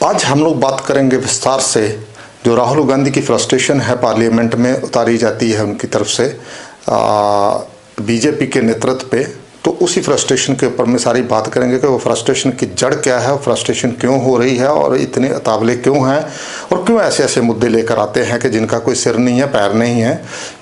आज हम लोग बात करेंगे विस्तार से जो राहुल गांधी की फ्रस्ट्रेशन है पार्लियामेंट में उतारी जाती है उनकी तरफ से बीजेपी के नेतृत्व पे, तो उसी फ्रस्ट्रेशन के ऊपर में सारी बात करेंगे कि वो फ्रस्ट्रेशन की जड़ क्या है, फ्रस्ट्रेशन क्यों हो रही है और इतने अतावले क्यों हैं और क्यों ऐसे ऐसे मुद्दे लेकर आते हैं कि जिनका कोई सिर नहीं है पैर नहीं है।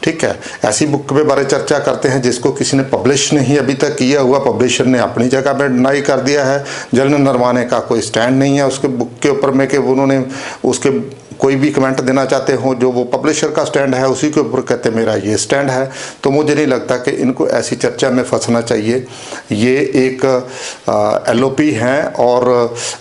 ठीक है, ऐसी बुक के बारे चर्चा करते हैं जिसको किसी ने पब्लिश नहीं अभी तक किया हुआ, पब्लिशर ने अपनी जगह पर डिनाई कर दिया है। जनरल नरवाने का कोई स्टैंड नहीं है उसके बुक के ऊपर में कि उन्होंने उसके कोई भी कमेंट देना चाहते हो, जो वो पब्लिशर का स्टैंड है उसी के ऊपर कहते मेरा ये स्टैंड है। तो मुझे नहीं लगता कि इनको ऐसी चर्चा में फंसना चाहिए। ये एक एलओपी हैं और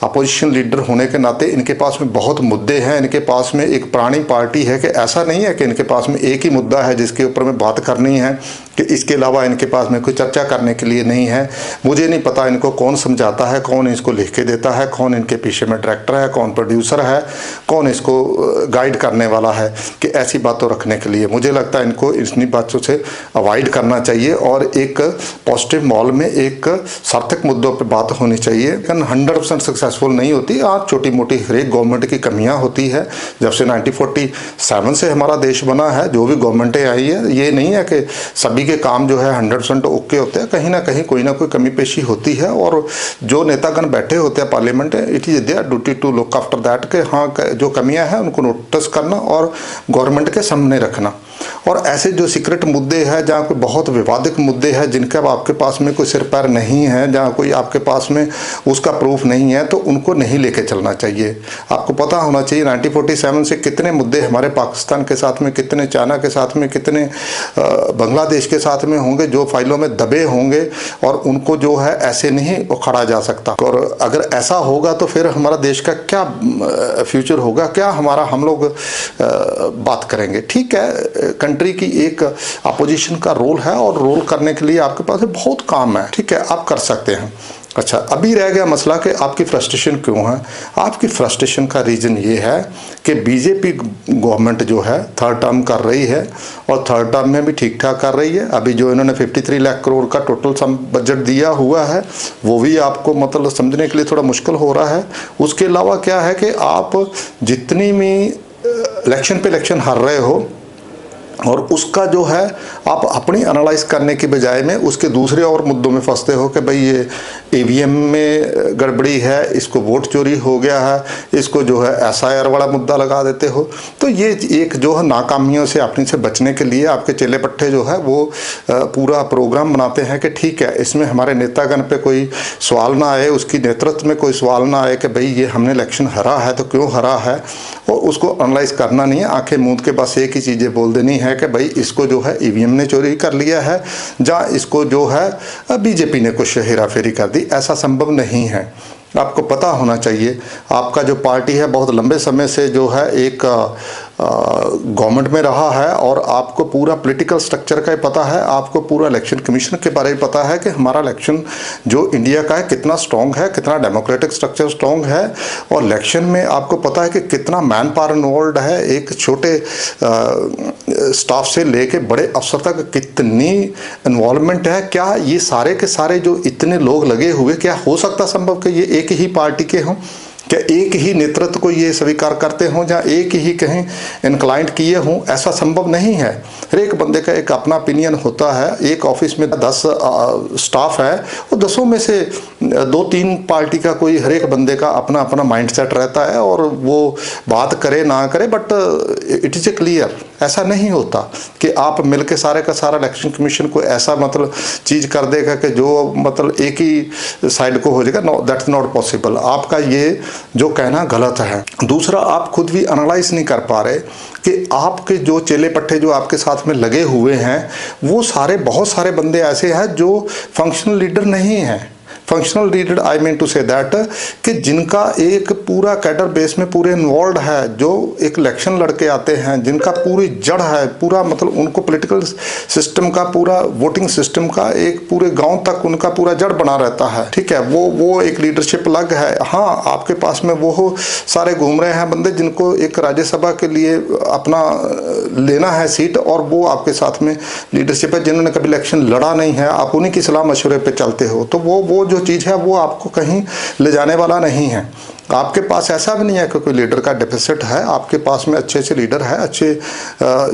अपोजिशन लीडर होने के नाते इनके पास में बहुत मुद्दे हैं, इनके पास में एक पुरानी पार्टी है कि ऐसा नहीं है कि इनके पास में एक ही मुद्दा है जिसके ऊपर में बात करनी है, कि इसके अलावा इनके पास में कोई चर्चा करने के लिए नहीं है। मुझे नहीं पता इनको कौन समझाता है, कौन इसको लिख के देता है, कौन इनके पीछे में डायरेक्टर है, कौन प्रोड्यूसर है, कौन इसको गाइड करने वाला है कि ऐसी बातों रखने के लिए। मुझे लगता है इनको इन्हीं बातों से अवॉइड करना चाहिए और एक पॉजिटिव माहौल में एक सार्थक मुद्दों पर बात होनी चाहिए। 100% सक्सेसफुल नहीं होती, आज छोटी मोटी हर एक गवर्नमेंट की कमियां होती है। जब से 1947 से हमारा देश बना है, जो भी गवर्नमेंटें आई है, ये नहीं है कि सभी के काम जो है 100% ओके होते हैं, कहीं ना कहीं कोई ना कोई कमी पेशी होती है और जो नेतागण बैठे होते हैं पार्लियामेंट में, it is their duty to look after that के हाँ जो कमियां हैं उनको नोटिस करना और गवर्नमेंट के सामने रखना। और ऐसे जो सीक्रेट मुद्दे हैं, जहाँ कोई बहुत विवादित मुद्दे हैं जिनका आपके पास में कोई सिर पैर नहीं है, जहाँ कोई आपके पास में उसका प्रूफ नहीं है, तो उनको नहीं लेके चलना चाहिए। आपको पता होना चाहिए 1947 से कितने मुद्दे हमारे पाकिस्तान के साथ में, कितने चाइना के साथ में, कितने बांग्लादेश के साथ में होंगे जो फाइलों में दबे होंगे और उनको जो है ऐसे नहीं उखाड़ा जा सकता। और अगर ऐसा होगा तो फिर हमारा देश का क्या फ्यूचर होगा, क्या हमारा हम लोग बात करेंगे। ठीक है, कंट्री की एक अपोजिशन का रोल है और रोल करने के लिए आपके पास बहुत काम है। ठीक है, आप कर सकते हैं। अच्छा, अभी रह गया मसला कि आपकी फ्रस्ट्रेशन क्यों है। आपकी फ्रस्ट्रेशन का रीज़न ये है कि बीजेपी गवर्नमेंट जो है थर्ड टर्म कर रही है और थर्ड टर्म में भी ठीक ठाक कर रही है। अभी जो इन्होंने 53 लाख करोड़ का टोटल सम बजट दिया हुआ है वो भी आपको मतलब समझने के लिए थोड़ा मुश्किल हो रहा है। उसके अलावा क्या है कि आप जितनी भी इलेक्शन पे इलेक्शन हार रहे हो और उसका जो है आप अपनी एनालाइज करने की बजाय में उसके दूसरे और मुद्दों में फंसते हो कि भाई ये ईवीएम में गड़बड़ी है, इसको वोट चोरी हो गया है, इसको जो है एसआईआर वाला मुद्दा लगा देते हो। तो ये एक जो है नाकामियों से अपने से बचने के लिए आपके चेले पट्टे जो है वो पूरा प्रोग्राम बनाते हैं कि ठीक है इसमें हमारे नेतागण पे कोई सवाल ना आए, उसकी नेतृत्व में कोई सवाल ना आए कि भाई ये हमने इलेक्शन हरा है तो क्यों हरा है, और उसको एनालाइज करना नहीं है। आंखें मूंद के बस एक ही चीज़ें बोल देनी है कि भाई इसको जो है ईवीएम ने चोरी कर लिया है या इसको जो है बीजेपी ने कुछ हेरा फेरी कर दी। ऐसा संभव नहीं है। आपको पता होना चाहिए आपका जो पार्टी है बहुत लंबे समय से जो है एक गवर्नमेंट में रहा है और आपको पूरा पॉलिटिकल स्ट्रक्चर का ही पता है, आपको पूरा इलेक्शन कमीशन के बारे में पता है कि हमारा इलेक्शन जो इंडिया का है कितना स्ट्रॉन्ग है, कितना डेमोक्रेटिक स्ट्रक्चर स्ट्रॉन्ग है। और इलेक्शन में आपको पता है कि कितना मैन पावर इन्वॉल्व है, एक छोटे स्टाफ से लेके बड़े अफसर तक कितनी इन्वॉल्वमेंट है। क्या ये सारे के सारे जो इतने लोग लगे हुए, क्या हो सकता संभव कि ये एक ही पार्टी के हों, क्या एक ही नेतृत्व को ये स्वीकार करते हों या एक ही कहीं इंक्लाइंट किए हों? ऐसा संभव नहीं है। हर एक बंदे का एक अपना ओपिनियन होता है। एक ऑफिस में 10 स्टाफ है और 10 में से 2-3 पार्टी का कोई हर एक बंदे का अपना अपना माइंडसेट रहता है और वो बात करे ना करे, but it is a clear. ऐसा नहीं होता कि आप मिलके सारे का सारा इलेक्शन कमीशन को ऐसा मतलब चीज़ कर देगा कि जो मतलब एक ही साइड को हो जाएगा। No, that's not possible. आपका ये जो कहना गलत है। दूसरा, आप खुद भी एनालाइज नहीं कर पा रहे कि आपके जो चेले पट्टे जो आपके साथ में लगे हुए हैं वो सारे बहुत सारे बंदे ऐसे हैं जो फंक्शनल लीडर नहीं हैं। Functional leader I mean to say that कि जिनका एक पूरा कैडर बेस में पूरे इन्वॉल्व है, जो एक इलेक्शन लड़के आते हैं, जिनका पूरी जड़ है, पूरा मतलब उनको पॉलिटिकल सिस्टम का, पूरा वोटिंग सिस्टम का एक पूरे गांव तक उनका पूरा जड़ बना रहता है। ठीक है, वो एक लीडरशिप अलग है। हाँ, आपके पास में वो सारे घूम रहे हैं बंदे जिनको एक राज्यसभा के लिए अपना लेना है सीट और वो आपके साथ में लीडरशिप है जिन्होंने कभी इलेक्शन लड़ा नहीं है। आप उन्हीं की सलाह मशवरे पे चलते हो, तो वो जो चीज़ है वो आपको कहीं ले जाने वाला नहीं है। आपके पास ऐसा भी नहीं है कि कोई लीडर का डेफिसिट है, आपके पास में अच्छे अच्छे लीडर है, अच्छे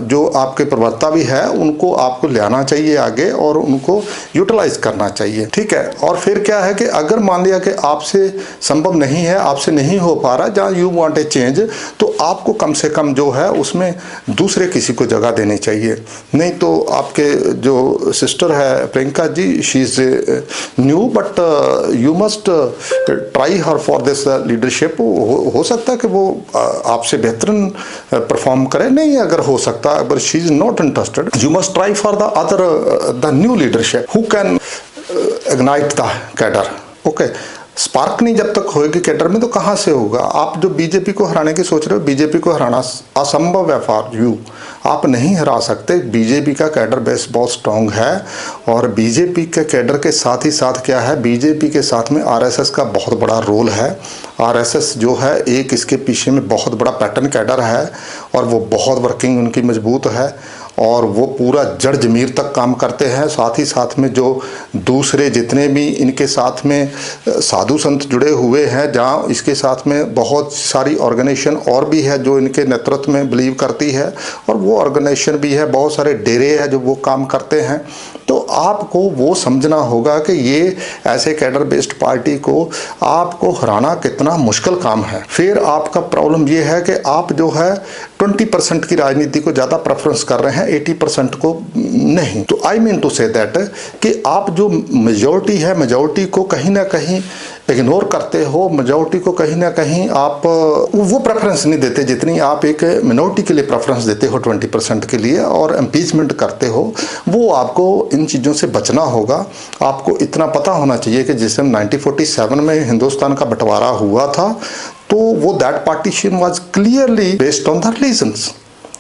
जो आपके प्रवक्ता भी है, उनको आपको लाना चाहिए आगे और उनको यूटिलाइज करना चाहिए, ठीक है। और फिर क्या है कि अगर मान लिया कि आपसे संभव नहीं है, आपसे नहीं हो पा रहा, जहाँ यू वांट ए चेंज, तो आपको कम से कम जो है उसमें दूसरे किसी को जगह देनी चाहिए। नहीं तो आपके जो सिस्टर है Priyanka ji, she is new but you must try her for this leadership. हो सकता है कि वो आपसे बेहतरीन परफॉर्म करे, नहीं अगर हो सकता, अगर she is not interested, you must try for the other the new leadership who can ignite the cadre. Okay, spark नहीं जब तक होएगी कैडर में तो कहाँ से होगा। आप जो बीजेपी को हराने की सोच रहे हो, बीजेपी को हराना असंभव है फॉर यू, आप नहीं हरा सकते। बीजेपी का कैडर बेस बहुत स्ट्रांग है और बीजेपी के कैडर के साथ ही साथ क्या है, बीजेपी के साथ में आरएसएस का बहुत बड़ा रोल है। आरएसएस जो है एक इसके पीछे में बहुत बड़ा पैटर्न कैडर है और वो बहुत वर्किंग उनकी मजबूत है और वो पूरा जड़ जमीर तक काम करते हैं। साथ ही साथ में जो दूसरे जितने भी इनके साथ में साधु संत जुड़े हुए हैं, जहाँ इसके साथ में बहुत सारी ऑर्गेनाइजेशन और भी है जो इनके नेतृत्व में बिलीव करती है और वो ऑर्गेनाइजेशन भी है, बहुत सारे डेरे हैं जो वो काम करते हैं। तो आपको वो समझना होगा कि ये ऐसे कैडर बेस्ड पार्टी को आपको हराना कितना मुश्किल काम है। फिर आपका प्रॉब्लम ये है कि आप जो है 20% की राजनीति को ज़्यादा प्रेफरेंस कर रहे हैं, 80% को नहीं। तो I mean to say that कि आप जो मेजॉरिटी है, मेजॉरिटी को कहीं ना कहीं इग्नोर करते हो, मेजॉरिटी को कहीं ना कहीं आप वो प्रेफरेंस नहीं देते जितनी आप एक मिनॉरिटी के लिए प्रेफरेंस देते हो 20% के लिए, और इम्पीचमेंट करते हो। वो आपको इन चीज़ों से बचना होगा। आपको इतना पता होना चाहिए कि जिस 1947 में हिंदुस्तान का बंटवारा हुआ था तो वो that partition was clearly based on the religions.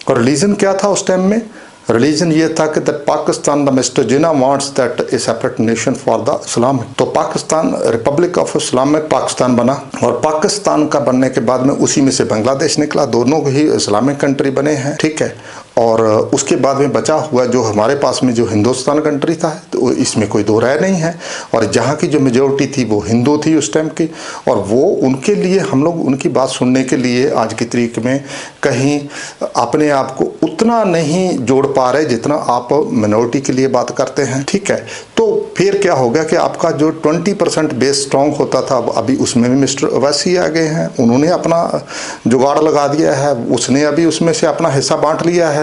और रिलीजन क्या था उस टाइम में? रिलीजन ये था कि that Pakistan the mister Jinnah wants that a separate nation for the Islamic. तो Pakistan republic of Islamic Pakistan बना और पाकिस्तान का बनने के बाद में उसी में से बांग्लादेश निकला, दोनों ही इस्लामिक कंट्री बने हैं, ठीक है। और उसके बाद में बचा हुआ जो हमारे पास में जो हिंदुस्तान कंट्री था, तो इसमें कोई दो राय नहीं है। और जहाँ की जो मेजोरिटी थी वो हिंदू थी उस टाइम की, और वो उनके लिए हम लोग उनकी बात सुनने के लिए आज की तारीख में कहीं अपने आप को उतना नहीं जोड़ पा रहे जितना आप मिनॉरिटी के लिए बात करते हैं, ठीक है। तो फिर क्या हो गया कि आपका जो 20% बेस स्ट्रॉन्ग होता था, अभी उसमें भी मिस्टर ओवैसी आ गए हैं, उन्होंने अपना जुगाड़ लगा दिया है, उसने अभी उसमें से अपना हिस्सा बांट लिया है।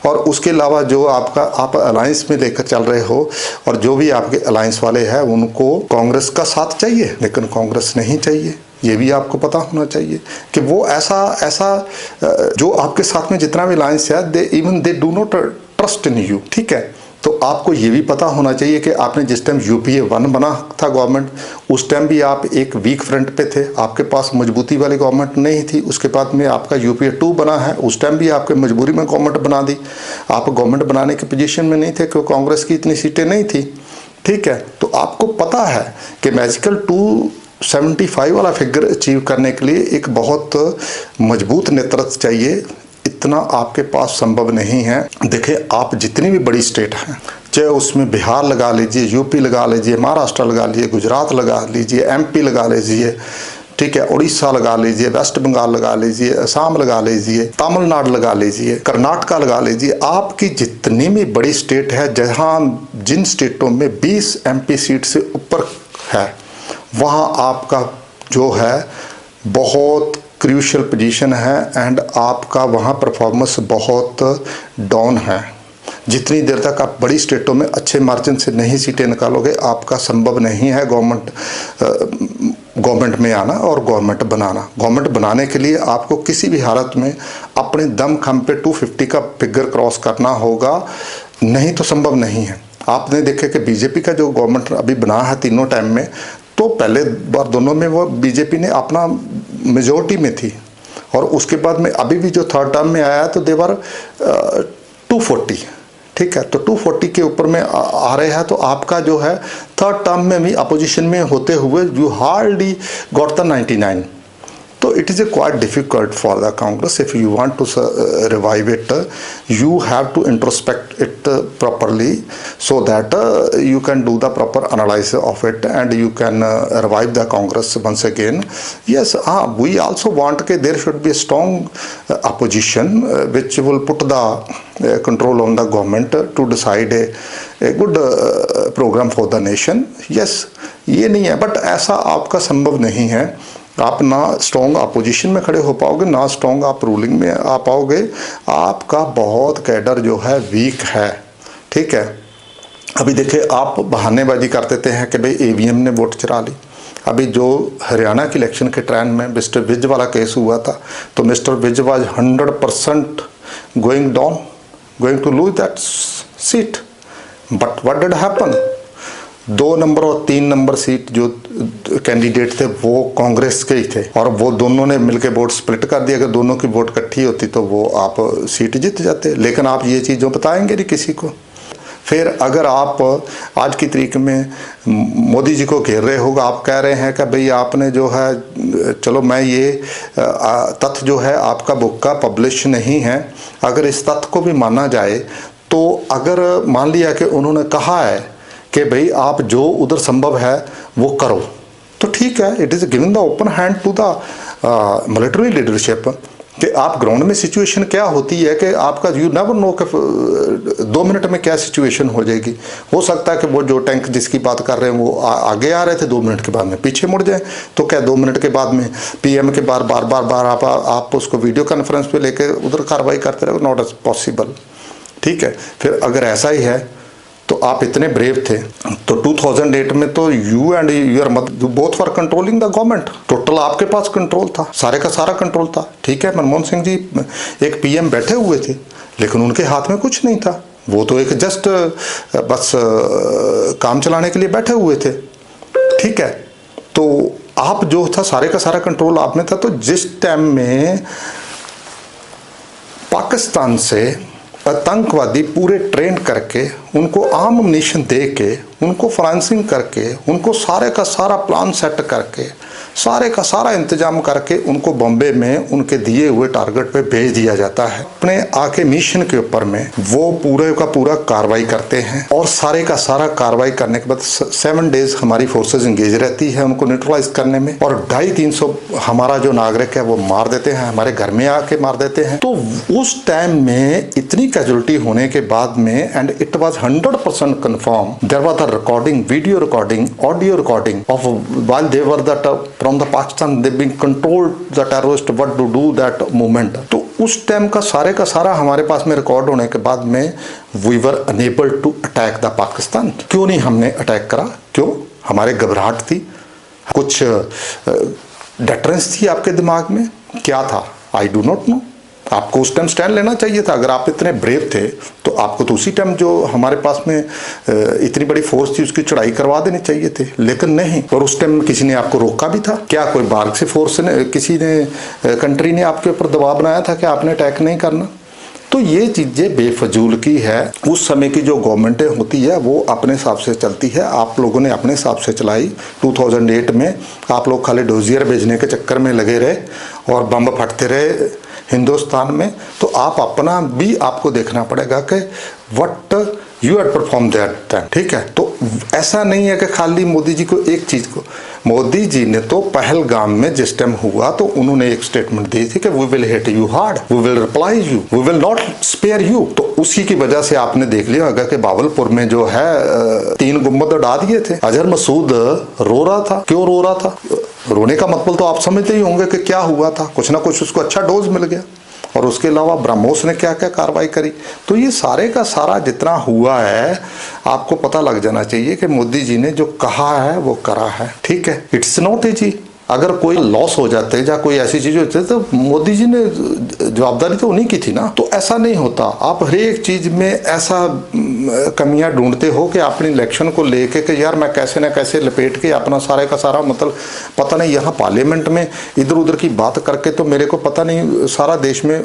और उसके अलावा जो आपका आप अलायंस में लेकर चल रहे हो और जो भी आपके अलायंस वाले हैं उनको कांग्रेस का साथ चाहिए, लेकिन कांग्रेस नहीं चाहिए। ये भी आपको पता होना चाहिए कि वो ऐसा जो आपके साथ में जितना भी अलायंस है, they do not trust in you, ठीक है। तो आपको ये भी पता होना चाहिए कि आपने जिस टाइम UPA 1 बना था गवर्नमेंट, उस टाइम भी आप एक वीक फ्रंट पे थे, आपके पास मजबूती वाली गवर्नमेंट नहीं थी। उसके बाद में आपका UPA 2 बना है, उस टाइम भी आपके मजबूरी में गवर्नमेंट बना दी। आप गवर्नमेंट बनाने की पोजीशन में नहीं थे क्योंकि कांग्रेस की इतनी सीटें नहीं थी, ठीक है। तो आपको पता है कि मैजिकल 275 वाला फिगर अचीव करने के लिए एक बहुत मजबूत नेतृत्व चाहिए। इतना आपके पास संभव नहीं है। देखिए, आप जितनी भी बड़ी स्टेट हैं, चाहे उसमें बिहार लगा लीजिए, UP लगा लीजिए, महाराष्ट्र लगा लीजिए, गुजरात लगा लीजिए, MP लगा लीजिए, ठीक है, उड़ीसा लगा लीजिए, वेस्ट बंगाल लगा लीजिए, असम लगा लीजिए, तमिलनाडु लगा लीजिए, कर्नाटका लगा लीजिए, आपकी जितनी भी बड़ी स्टेट है, जहाँ जिन स्टेटों में 20 MP सीट से ऊपर है, वहाँ आपका जो है बहुत क्रूशियल पोजीशन है एंड आपका वहाँ परफॉर्मेंस बहुत डाउन है। जितनी देर तक आप बड़ी स्टेटों में अच्छे मार्जिन से नहीं सीटें निकालोगे, आपका संभव नहीं है गवर्नमेंट में आना और गवर्नमेंट बनाना। गवर्नमेंट बनाने के लिए आपको किसी भी हालत में अपने दम खम पे 250 का फिगर क्रॉस करना होगा, नहीं तो संभव नहीं है। आपने देखा कि बीजेपी का जो गवर्नमेंट अभी बना है तीनों टाइम में, तो पहले बार दोनों में वो बीजेपी ने अपना मेजोरिटी में थी, और उसके बाद में अभी भी जो थर्ड टर्म में आया तो देवर 240, ठीक है। तो 240 के ऊपर में आ रहे हैं, तो आपका जो है थर्ड टर्म में भी अपोजिशन में होते हुए यू हार्डली गॉट द 99। तो it is quite difficult for the Congress. If you want to revive it, you have to introspect it properly, so that you can do the proper analysis of it and you can revive the Congress once again. Yes, we also want that there should be a strong opposition which will put the control on the government to decide a good program for the nation. Yes, ये नहीं है, but ऐसा आपका संभव नहीं है। आप ना स्ट्रॉन्ग अपोजिशन में खड़े हो पाओगे, ना स्ट्रॉन्ग आप रूलिंग में आ पाओगे। आपका बहुत कैडर जो है वीक है, ठीक है। अभी देखिए, आप बहानेबाजी कर देते हैं कि भाई ईवीएम ने वोट चुरा ली। अभी जो हरियाणा के इलेक्शन के ट्रेंड में मिस्टर विज वाला केस हुआ था, तो mister Vij was 100% going down, going to lose that seat, but what did happen? 2 number और 3 नंबर सीट जो कैंडिडेट थे वो कांग्रेस के ही थे, और वो दोनों ने मिलकर वोट स्प्लिट कर दिया। अगर दोनों की वोट इकट्ठी होती तो वो आप सीट जीत जाते, लेकिन आप ये चीज़ों बताएंगे नहीं किसी को। फिर अगर आप आज की तारीख में मोदी जी को घेर रहे हो, आप कह रहे हैं कि भाई आपने जो है, चलो मैं ये तथ्य जो है आपका बुक का पब्लिश नहीं है, अगर इस तथ्य को भी माना जाए तो अगर मान लिया कि उन्होंने कहा है कि भाई आप जो उधर संभव है वो करो, तो ठीक है, it is given the open hand to the military leadership कि आप ग्राउंड में सिचुएशन क्या होती है कि आपका यू नेवर नो कि 2 मिनट में क्या सिचुएशन हो जाएगी। हो सकता है कि वो जो टैंक जिसकी बात कर रहे हैं वो आगे आ रहे थे, 2 मिनट के बाद में पीछे मुड़ जाए, तो क्या 2 मिनट के बाद में पीएम के बार आप उसको वीडियो कॉन्फ्रेंस पे लेके उधर कार्रवाई करते रहे? नॉट पॉसिबल, ठीक है। फिर अगर ऐसा ही है तो आप इतने ब्रेव थे, तो 2008 में तो you and your mother both for controlling the government, total आपके पास कंट्रोल था, सारे का सारा कंट्रोल था, ठीक है। मनमोहन सिंह जी एक पीएम बैठे हुए थे, लेकिन उनके हाथ में कुछ नहीं था, वो तो एक जस्ट बस काम चलाने के लिए बैठे हुए थे, ठीक है। तो आप जो था सारे का सारा कंट्रोल आप में था। तो जिस टाइम में पाकिस्तान से आतंकवादी पूरे ट्रेन करके, उनको आम अम्यूनिशन दे के, उनको फाइनेंसिंग करके, उनको सारे का सारा प्लान सेट करके, सारे का सारा इंतजाम करके उनको बॉम्बे में उनके दिए हुए टारगेट पे भेज दिया जाता है। अपने आके मिशन के ऊपर में वो पूरे का पूरा कार्रवाई करते हैं, और सारे का सारा कार्रवाई करने के बाद 7 डेज हमारी फोर्सेज इंगेज रहती है उनको न्यूट्रलाइज करने में, और 250-300 हमारा जो नागरिक है वो मार देते हैं, हमारे घर में आके मार देते हैं। तो उस टाइम में इतनी कैजुअलिटी होने के बाद में, and it was 100% confirm, there was the recording, video recording, audio recording of while they were that from the Pakistan, they've been controlled the terrorist what to do that movement। तो उस time का सारा हमारे पास में record होने के बाद में we were unable to attack the Pakistan। क्यों नहीं हमने अटैक करा? क्यों? हमारे घबराहट थी, कुछ डेटरेंस थी आपके दिमाग में, क्या था? I do not know. आपको उस टाइम स्टैंड लेना चाहिए था। अगर आप इतने ब्रेव थे तो आपको तो उसी टाइम जो हमारे पास में इतनी बड़ी फोर्स थी उसकी चढ़ाई करवा देनी चाहिए थे, लेकिन नहीं। और उस टाइम किसी ने आपको रोका भी था क्या? कोई बाहर से फोर्स ने, किसी ने, कंट्री ने आपके ऊपर दबाव बनाया था कि आपने अटैक नहीं करना? तो ये चीज़ें बेफजूल की है। उस समय की जो गवर्नमेंटें होती है वो अपने हिसाब से चलती है, आप लोगों ने अपने हिसाब से चलाई। 2008 में आप लोग खाली डोजियर भेजने के चक्कर में लगे रहे और बम फटते रहे हिंदुस्तान में। तो आप अपना भी आपको देखना पड़ेगा कि what you had perform that time, ठीक है। तो ऐसा नहीं है कि खाली मोदी जी को एक चीज़ को, मोदी जी ने तो पहलगाम में जिस टाइम हुआ तो उन्होंने एक स्टेटमेंट दी थी कि we will hit you hard, we will reply you, we will not spare you. तो उसी की वजह से आपने देख लिया होगा कि बावलपुर में जो है 3 गुंबद उड़ा दिए थे। अजहर मसूद रो रहा था। क्यों रो रहा था? रोने का मतलब तो आप समझते ही होंगे कि क्या हुआ था, कुछ ना कुछ उसको अच्छा डोज मिल गया। और उसके अलावा ब्रह्मोस ने क्या क्या कार्रवाई करी। तो ये सारे का सारा जितना हुआ है आपको पता लग जाना चाहिए कि मोदी जी ने जो कहा है वो करा है, ठीक है। It's not easy. अगर कोई लॉस हो जाते या कोई ऐसी चीज होती तो मोदी जी ने जवाबदारी तो उन्हीं की थी ना। तो ऐसा नहीं होता। आप हर एक चीज में ऐसा कमियां ढूंढते हो कि अपनी इलेक्शन को लेके कि यार मैं कैसे ना कैसे लपेट के अपना सारे का सारा, मतलब पता नहीं यहाँ पार्लियामेंट में इधर उधर की बात करके तो मेरे को पता नहीं सारा देश में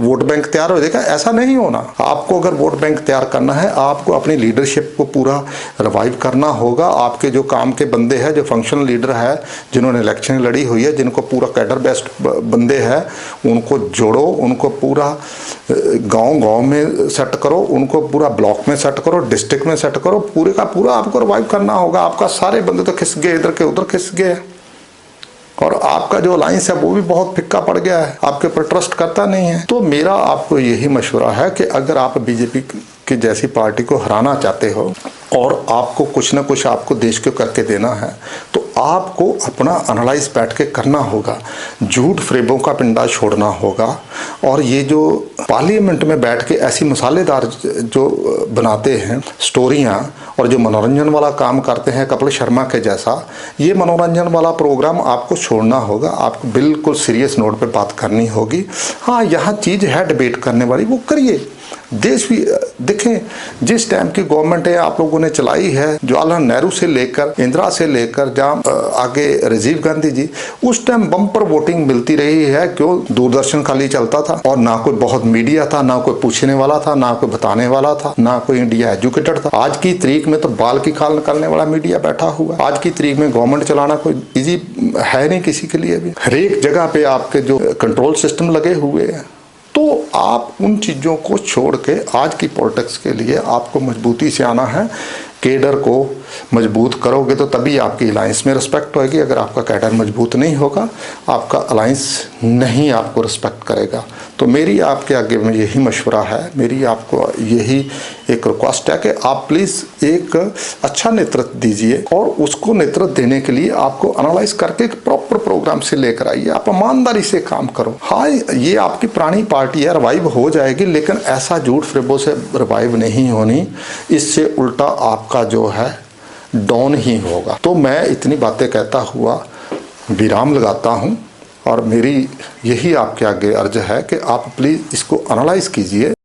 वोट बैंक तैयार हो जाएगा। ऐसा नहीं होना। आपको अगर वोट बैंक तैयार करना है, आपको अपनी लीडरशिप को पूरा रिवाइव करना होगा। आपके जो काम के बंदे हैं, जो फंक्शनल लीडर है, जिन्होंने इलेक्शन इलेक्शन लड़ी हुई है, जिनको पूरा कैडर बेस्ड बंदे हैं उनको जोड़ो, उनको पूरा गांव में सेट करो, उनको पूरा ब्लॉक में सेट करो, डिस्ट्रिक्ट में सेट करो, पूरे का पूरा आपको रिवाइव करना होगा। आपका सारे बंदे तो खिस गए, इधर के उधर खिस गए और आपका जो अलायंस है वो भी बहुत फिक्का पड़ गया है, आपके ऊपर ट्रस्ट करता नहीं है। तो मेरा आपको यही मशवरा है कि अगर आप बीजेपी की जैसी पार्टी को हराना चाहते हो और आपको कुछ ना कुछ आपको देश को करके देना है, तो आपको अपना एनालाइज बैठ के करना होगा, झूठ फ्रेबों का पिंडा छोड़ना होगा। और ये जो पार्लियामेंट में बैठ के ऐसी मसालेदार जो बनाते हैं स्टोरियां और जो मनोरंजन वाला काम करते हैं कपिल शर्मा के जैसा, ये मनोरंजन वाला प्रोग्राम आपको छोड़ना होगा। आपको बिल्कुल सीरियस नोट पे बात करनी होगी। हाँ, यहाँ चीज़ है डिबेट करने वाली, वो करिए। देश भी देखें, जिस टाइम की गवर्नमेंट है आप लोगों ने चलाई है, जवाहरलाल नेहरू से लेकर इंदिरा से लेकर जहाँ आगे राजीव गांधी जी, उस टाइम बम्पर वोटिंग मिलती रही है। क्यों? दूरदर्शन खाली चलता था और ना कोई बहुत मीडिया था, ना कोई पूछने वाला था, ना कोई बताने वाला था, ना कोई इंडिया एजुकेटेड था। आज की तारीख में तो बाल की खाल निकालने वाला मीडिया बैठा हुआ। आज की तारीख में गवर्नमेंट चलाना कोई इजी है नहीं किसी के लिए भी। हर एक जगह पे आपके जो कंट्रोल सिस्टम लगे हुए हैं, तो आप उन चीज़ों को छोड़ के आज की पॉलिटिक्स के लिए आपको मजबूती से आना है। कैडर को मजबूत करोगे तो तभी आपकी अलायंस में रिस्पेक्ट होगी। अगर आपका कैडर मजबूत नहीं होगा, आपका अलायंस नहीं आपको रिस्पेक्ट करेगा। तो मेरी आपके आगे में यही मशवरा है, मेरी आपको यही एक रिक्वेस्ट है कि आप प्लीज़ एक अच्छा नेतृत्व दीजिए और उसको नेतृत्व देने के लिए आपको एनालाइज करके एक प्रॉपर प्रोग्राम से लेकर आइए। आप ईमानदारी से काम करो। हाँ, ये आपकी पुरानी पार्टी है, रिवाइव हो जाएगी, लेकिन ऐसा झूठ फ्रेबों से रिवाइव नहीं होनी। इससे उल्टा आपका जो है डाउन ही होगा। तो मैं इतनी बातें कहता हुआ विराम लगाता हूँ और मेरी यही आपके आगे अर्ज है कि आप प्लीज़ इसको एनालाइज कीजिए।